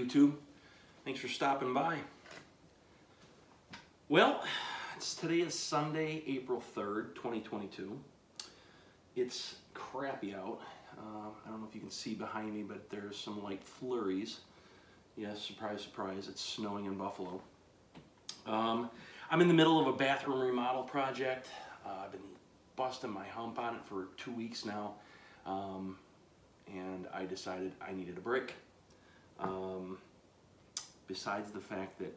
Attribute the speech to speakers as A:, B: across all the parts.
A: YouTube. Thanks for stopping by. Well, today is Sunday, April 3rd, 2022. It's crappy out. I don't know if you can see behind me, but there's some light flurries. Yes, surprise, surprise, it's snowing in Buffalo. I'm in the middle of a bathroom remodel project. I've been busting my hump on it for 2 weeks now, and I decided I needed a break. Besides the fact that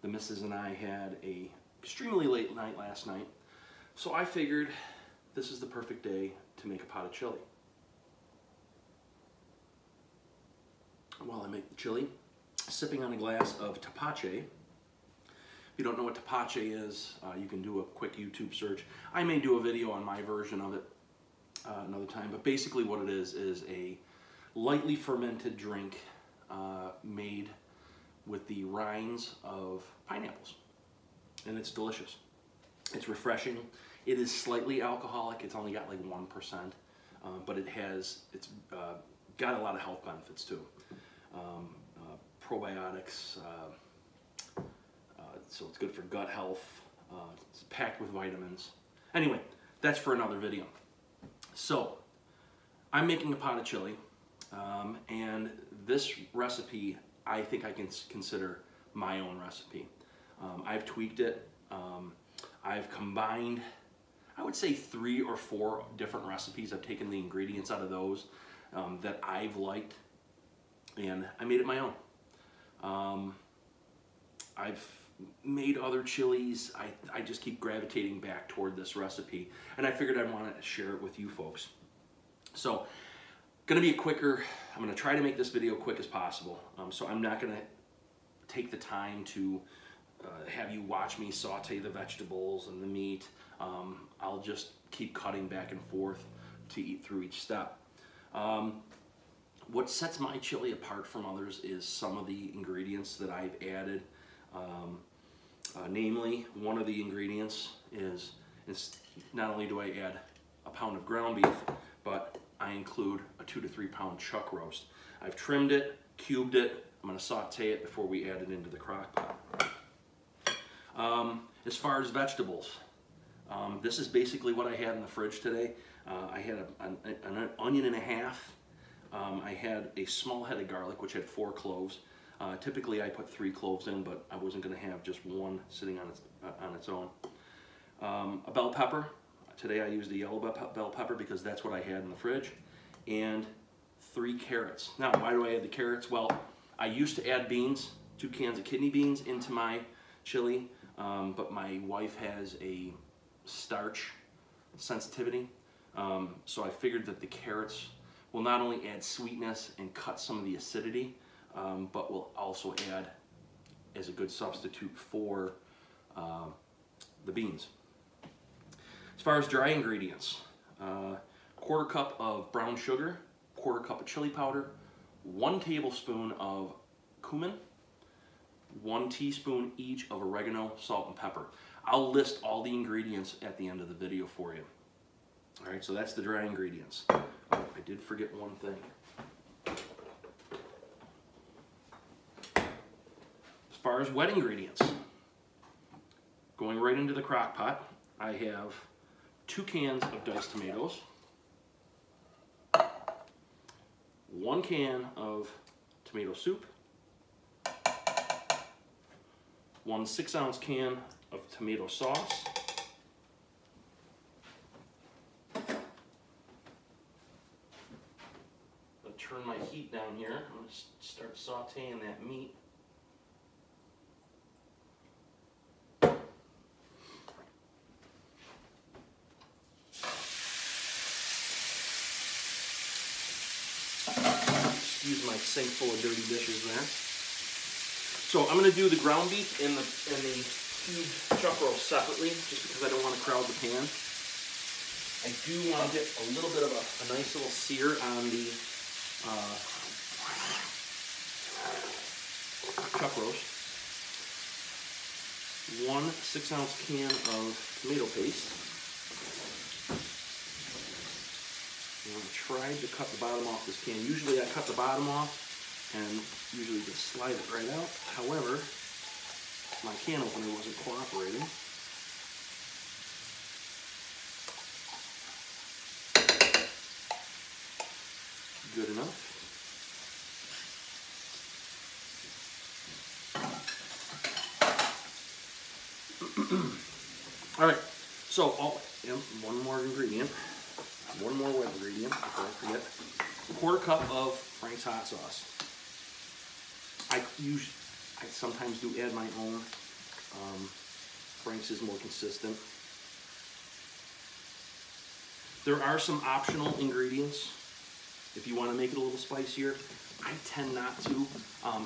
A: the missus and I had a extremely late night last night, so I figured this is the perfect day to make a pot of chili. While I make the chili, sipping on a glass of Tepache. If you don't know what Tepache is, you can do a quick YouTube search. I may do a video on my version of it another time, but basically what it is a lightly fermented drink made with the rinds of pineapples, and it's delicious. It's refreshing. It is slightly alcoholic. It's only got like 1%, but it's got a lot of health benefits too. Probiotics, so it's good for gut health. It's packed with vitamins. Anyway, that's for another video. So I'm making a pot of chili, and this recipe I think I can consider my own recipe. I've tweaked it. I've combined, I would say 3 or 4 different recipes. I've taken the ingredients out of those that I've liked, and I made it my own. I've made other chilies. I just keep gravitating back toward this recipe, and I figured I wanted to share it with you folks. So, gonna be I'm gonna try to make this video quick as possible. So I'm not gonna take the time to have you watch me saute the vegetables and the meat. I'll just keep cutting back and forth to eat through each step. What sets my chili apart from others is some of the ingredients that I've added. Namely, one of the ingredients is not only do I add a pound of ground beef, but I include a 2 to 3 pound chuck roast. I've trimmed it, cubed it. I'm going to saute it before we add it into the crock pot. As far as vegetables, this is basically what I had in the fridge today. I had an onion and a half. I had a small head of garlic, which had 4 cloves. Typically I put 3 cloves in, but I wasn't going to have just one sitting on its own. A bell pepper. Today I used a yellow bell pepper because that's what I had in the fridge. And 3 carrots. Now, why do I add the carrots? Well, I used to add beans, 2 cans of kidney beans into my chili, but my wife has a starch sensitivity. So I figured that the carrots will not only add sweetness and cut some of the acidity, but will also add as a good substitute for the beans. As far as dry ingredients, 1/4 cup of brown sugar, 1/4 cup of chili powder, 1 tablespoon of cumin, 1 teaspoon each of oregano, salt, and pepper. I'll list all the ingredients at the end of the video for you. All right, so that's the dry ingredients. Oh, I did forget one thing. As far as wet ingredients, going right into the crock pot, I have 2 cans of diced tomatoes, 1 can of tomato soup, 1 6-ounce can of tomato sauce, I'm going to turn my heat down here. I'm going to start sauteing that meat. Use my sink full of dirty dishes there. So I'm going to do the ground beef and the cubed chuck roast separately, just because I don't want to crowd the pan. I do want to get a little bit of a nice little sear on the chuck roast. 1 6-ounce can of tomato paste. And I tried to cut the bottom off this can. Usually I cut the bottom off and usually just slide it right out. However, my can opener wasn't cooperating. Good enough. All right, so one more ingredient, one more wet ingredient before I forget. A quarter cup of Frank's hot sauce. I sometimes do add my own. Frank's is more consistent. There are some optional ingredients if you want to make it a little spicier. I tend not to.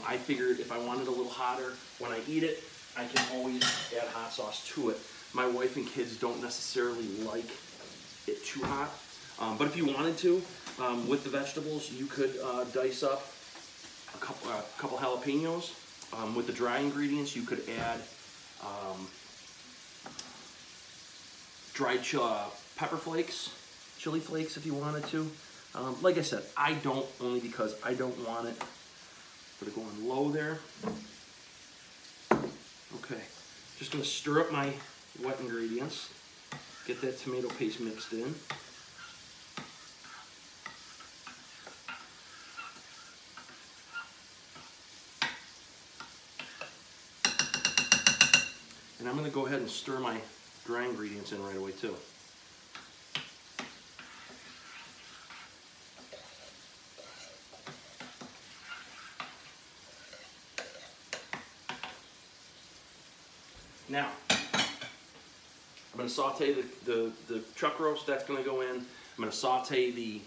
A: I figured if I wanted a little hotter when I eat it, I can always add hot sauce to it. My wife and kids don't necessarily like it too hot, but if you wanted to, with the vegetables, you could dice up a couple jalapenos. With the dry ingredients, you could add dried pepper flakes, chili flakes if you wanted to. Like I said, I don't, only because I don't want it. Put it going low there. Okay, just gonna stir up my wet ingredients, get that tomato paste mixed in. And I'm gonna go ahead and stir my dry ingredients in right away too. Now, I'm going to saute the chuck roast, that's going to go in. I'm going to saute the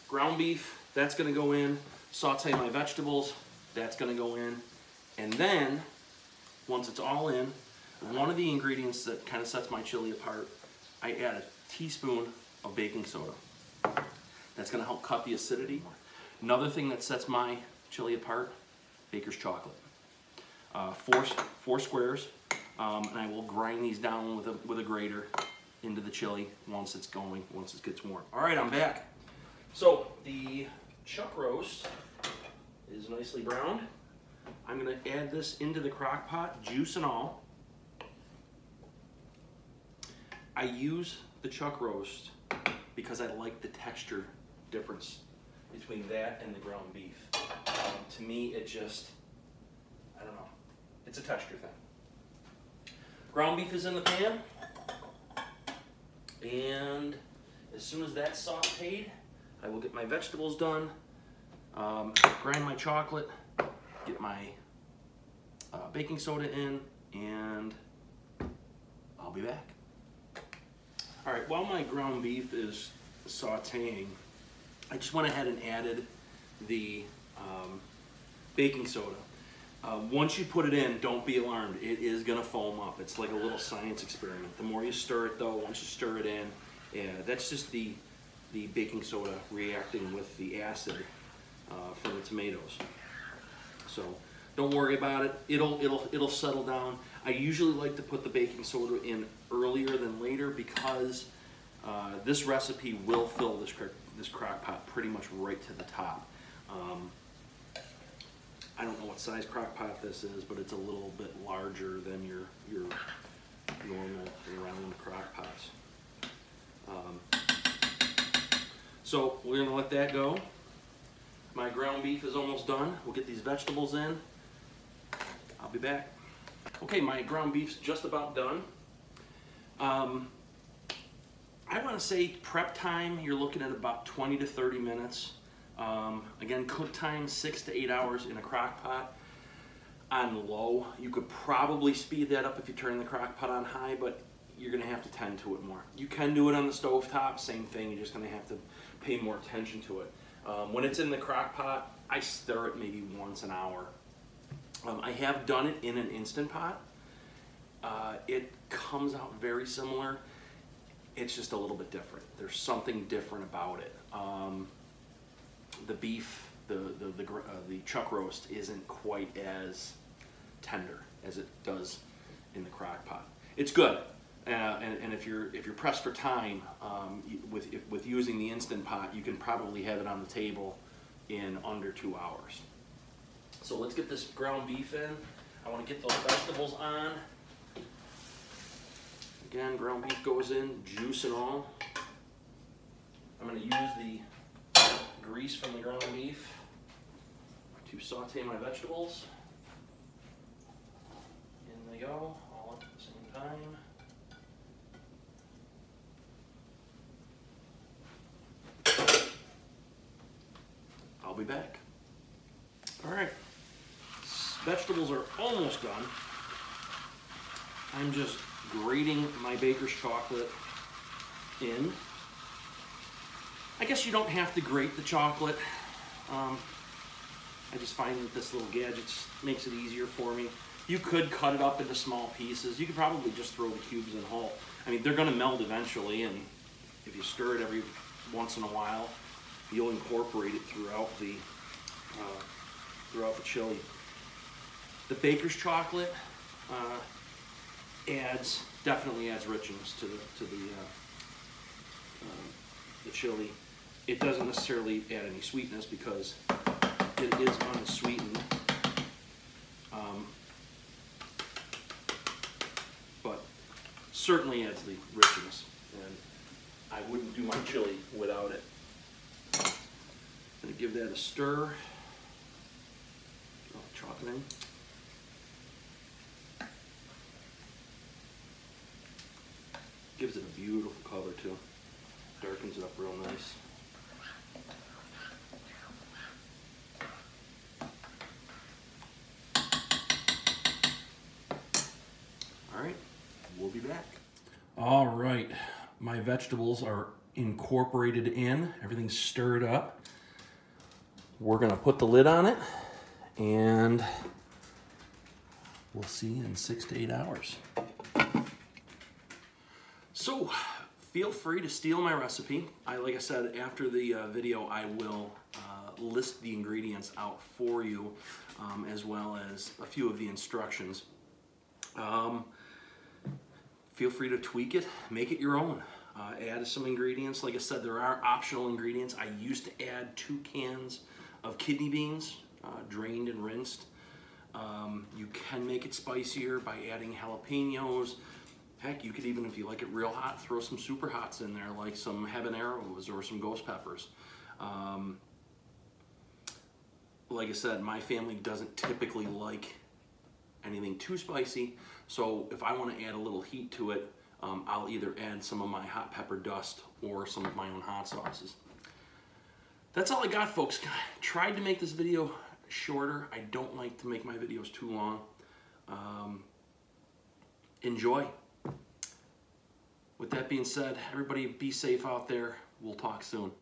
A: ground beef, that's going to go in. Saute my vegetables, that's going to go in. And then, once it's all in, one of the ingredients that kind of sets my chili apart, I add a teaspoon of baking soda. That's going to help cut the acidity. Another thing that sets my chili apart, Baker's chocolate. Four squares. And I will grind these down with a grater into the chili once it gets warm. All right, I'm back. So the chuck roast is nicely browned. I'm gonna add this into the crock pot, juice and all. I use the chuck roast because I like the texture difference between that and the ground beef. To me, it just, I don't know, it's a texture thing. Ground beef is in the pan, and as soon as that's sauteed, I will get my vegetables done, grind my chocolate, get my baking soda in, and I'll be back. All right, while my ground beef is sauteing, I just went ahead and added the baking soda. Once you put it in, don't be alarmed. It is gonna foam up. It's like a little science experiment. The more you stir it though, once you stir it in, that's just the baking soda reacting with the acid from the tomatoes. So don't worry about it. It'll settle down. I usually like to put the baking soda in earlier than later because this recipe will fill this crock pot pretty much right to the top. I don't know what size crock pot this is, but it's a little bit larger than your normal round crock pots. So we're gonna let that go. My ground beef is almost done. We'll get these vegetables in. I'll be back. Okay, my ground beef's just about done. I want to say prep time, you're looking at about 20 to 30 minutes. Again, cook time 6 to 8 hours in a crock pot on low. You could probably speed that up if you turn the crock pot on high, but you're gonna have to tend to it more. You can do it on the stove top, same thing, you're just gonna have to pay more attention to it. When it's in the crock pot, I stir it maybe once an hour. I have done it in an Instant Pot. It comes out very similar. It's just a little bit different. There's something different about it. The beef, the chuck roast isn't quite as tender as it does in the crock pot. It's good, and if you're pressed for time, with using the Instant Pot, you can probably have it on the table in under 2 hours. So let's get this ground beef in. I want to get those vegetables on. Again, ground beef goes in, juice and all. I'm going to use the grease from the ground beef to saute my vegetables. In they go, all at the same time. I'll be back. All right, vegetables are almost done. I'm just grating my baker's chocolate in. I guess you don't have to grate the chocolate. I just find that this little gadget makes it easier for me. You could cut it up into small pieces. You could probably just throw the cubes in whole. I mean, they're gonna melt eventually, and if you stir it every once in a while, you'll incorporate it throughout the chili. The baker's chocolate definitely adds richness to the chili. It doesn't necessarily add any sweetness because it is unsweetened, but certainly adds the richness, and I wouldn't do my chili without it. Gonna give that a stir. Get all the chocolate in. Gives it a beautiful color too. Darkens it up real nice. All right, we'll be back. All right, my vegetables are incorporated in. Everything's stirred up. We're gonna put the lid on it, and we'll see in 6 to 8 hours. So, feel free to steal my recipe. Like I said, after the video, I will list the ingredients out for you, as well as a few of the instructions. Feel free to tweak it, make it your own. Add some ingredients. Like I said, there are optional ingredients. I used to add 2 cans of kidney beans, drained and rinsed. You can make it spicier by adding jalapenos. Heck, you could even, if you like it real hot, throw some super hots in there, like some habaneros or some ghost peppers. Like I said, my family doesn't typically like anything too spicy, so if I want to add a little heat to it, I'll either add some of my hot pepper dust or some of my own hot sauces. That's all I got, folks. Tried to make this video shorter. I don't like to make my videos too long. Enjoy. With that being said, everybody be safe out there. We'll talk soon.